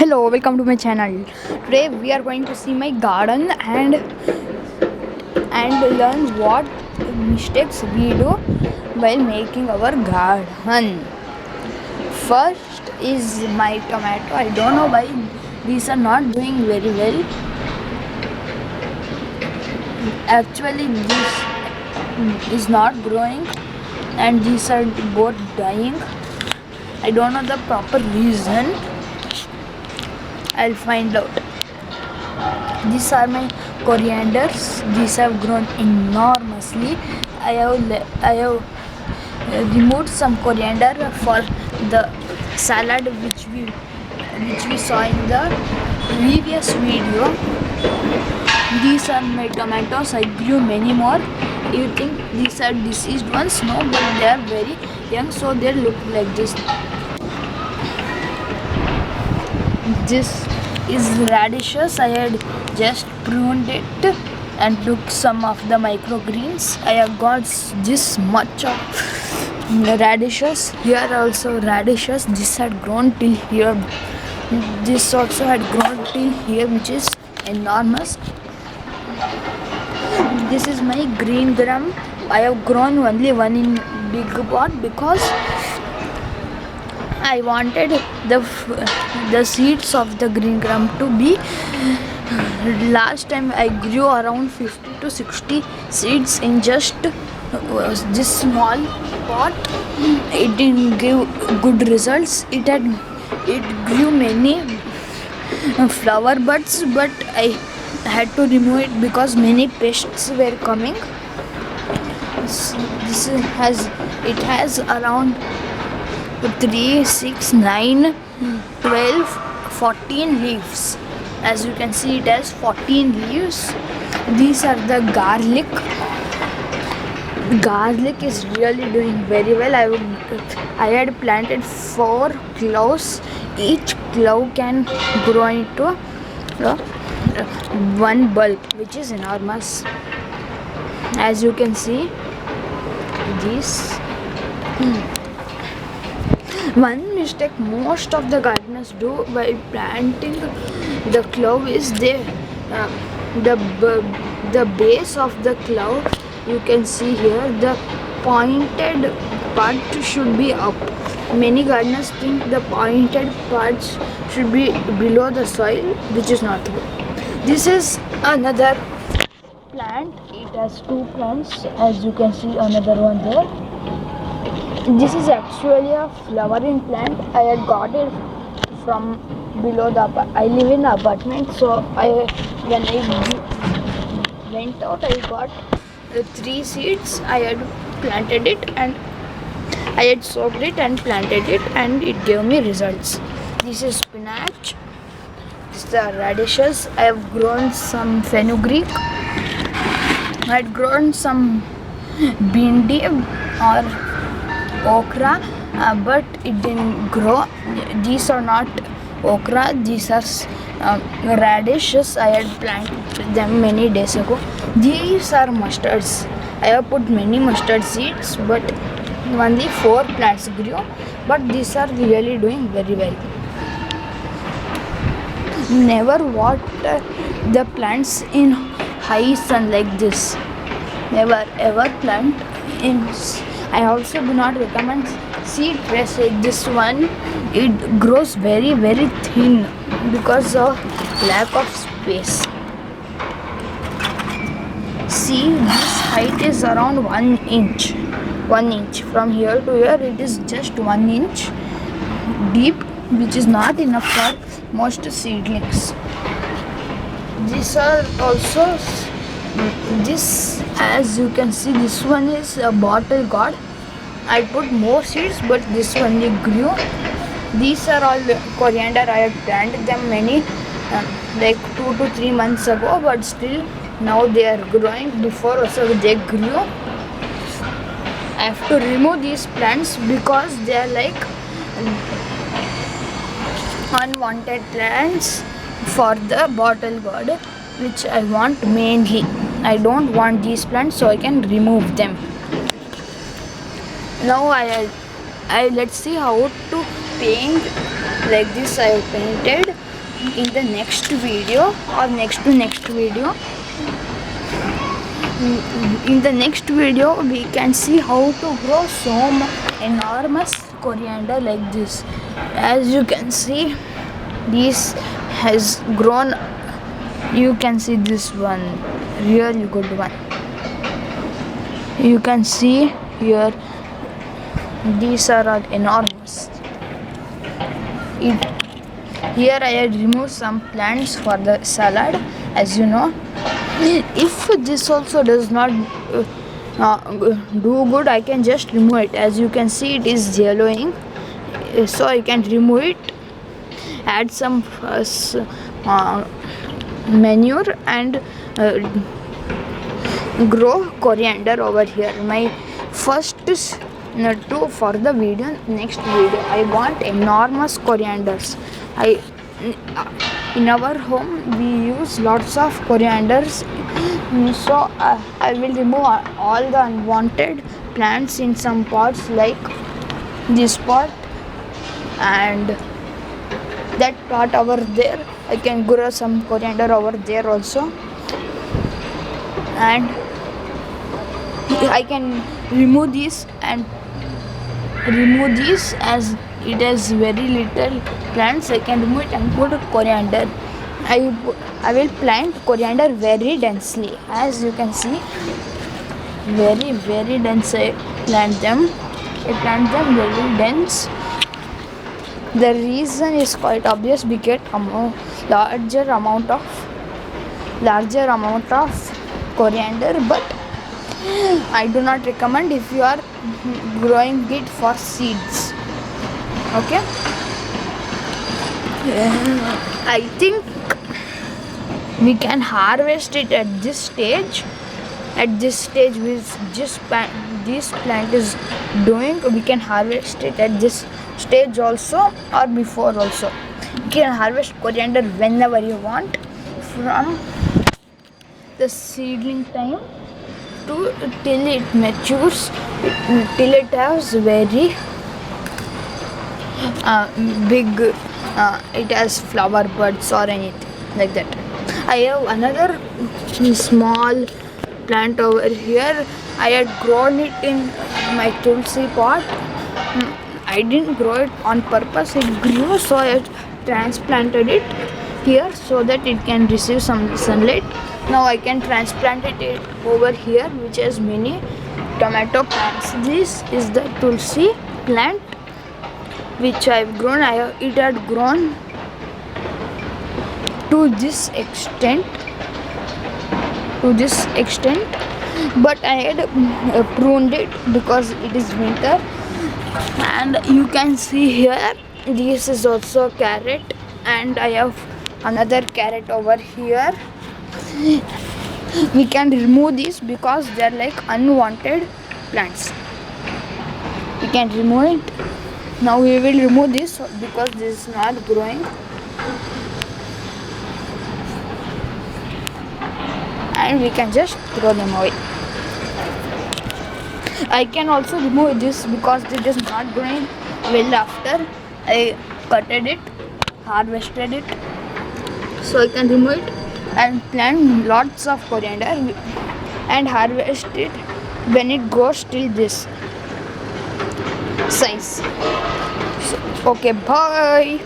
Hello, welcome to my channel. Today we are going to see my garden and learn what mistakes we do while making our garden. First is my tomato. I don't know why these are not doing very well. Actually, this is not growing and these are both dying. I don't know the proper reason. I'll find out. These are my corianders. These have grown enormously. I have removed some coriander for the salad which we saw in the previous video. These are my tomatoes. I grew many more. You think these are deceased ones? No, but they are very young, so they look like this. This is radishes. I had just pruned it and took some of the microgreens. I have got this much of radishes. Here also radishes. This had grown till here. This also had grown till here, which is enormous. This is my green gram. I have grown only one in big pot because I wanted the seeds of the green gram to be. Last time I grew around 50 to 60 seeds in just this small pot. It didn't give good results. It grew many flower buds, but I had to remove it because many pests were coming. This has around 3, 6, 9, 12, 14 leaves. As you can see, it has 14 leaves. These are the garlic. Garlic is really doing very well. I had planted 4 cloves. Each clove can grow into one bulb, which is enormous. As you can see, this. One mistake most of the gardeners do by planting the clove is the base of the clove. You can see here the pointed part should be up. Many gardeners think the pointed parts should be below the soil, which is not good. This is another plant. It has 2 plants, as you can see another one there. This is actually a flowering plant. I had got it from below the I live in an apartment, so when I went out, I got 3 seeds. I had planted it and I had soaked it and planted it, and it gave me results. This is spinach. This is the radishes. I have grown some fenugreek. I had grown some bindi or okra, but it didn't grow. These are not okra, these are radishes. I had planted them many days ago. These are mustards. I have put many mustard seeds, but only 4 plants grew, but these are really doing very well. Never water the plants in high sun like this. Never ever plant in. I also do not recommend seed press like this one. It grows very thin because of lack of space. See, this height is around 1 inch. 1 inch from here to here, it is just 1 inch deep, which is not enough for most seedlings. These are also this, as you can see, this one is a bottle gourd. I put more seeds, but this only grew. These are all coriander. I have planted them many like 2 to 3 months ago, but still now they are growing. Before also they grew. I have to remove these plants because they are like unwanted plants for the bottle gourd, which I want mainly. I don't want these plants, so I can remove them. Now I let's see how to paint. Like this I have painted. in the next video or next to next video. In the next video we can see how to grow so enormous coriander like this. As you can see, this has grown. You can see this one, really good one. You can see here, these are all enormous. Here I had removed some plants for the salad, as you know. If this also does not do good, I can just remove it. As you can see, it is yellowing, so I can remove it, add some manure and grow coriander over here. My first to for the video, next video I want enormous corianders. In our home we use lots of corianders, so I will remove all the unwanted plants in some pots, like this pot and that pot over there. I can grow some coriander over there also, and I can remove this as it has very little plants. I can remove it and put coriander. I will plant coriander very densely. As you can see, very dense. I plant them very dense. The reason is quite obvious. We get larger amount of coriander, but I do not recommend if you are growing it for seeds. Okay, I think we can harvest it at this stage. With this plant is doing, we can harvest it at this stage also, or before also. You can harvest coriander whenever you want, from the seedling time to till it matures, till it has very big, it has flower buds or anything like that. I have another small plant over here. I had grown it in my tulsi pot. I didn't grow it on purpose, it grew, so I transplanted it here so that it can receive some sunlight. Now I can transplant it over here, which has many tomato plants. This is the tulsi plant which I have grown. It had grown to this extent, but I had pruned it because it is winter. And you can see here, this is also carrot, and I have another carrot over here. We can remove these because they are like unwanted plants. We can remove it. Now we will remove this because this is not growing, and we can just throw them away. I can also remove this because it is not growing well after I cutted it, harvested it. So I can remove it and plant lots of coriander and harvest it when it grows till this size. So, okay, bye.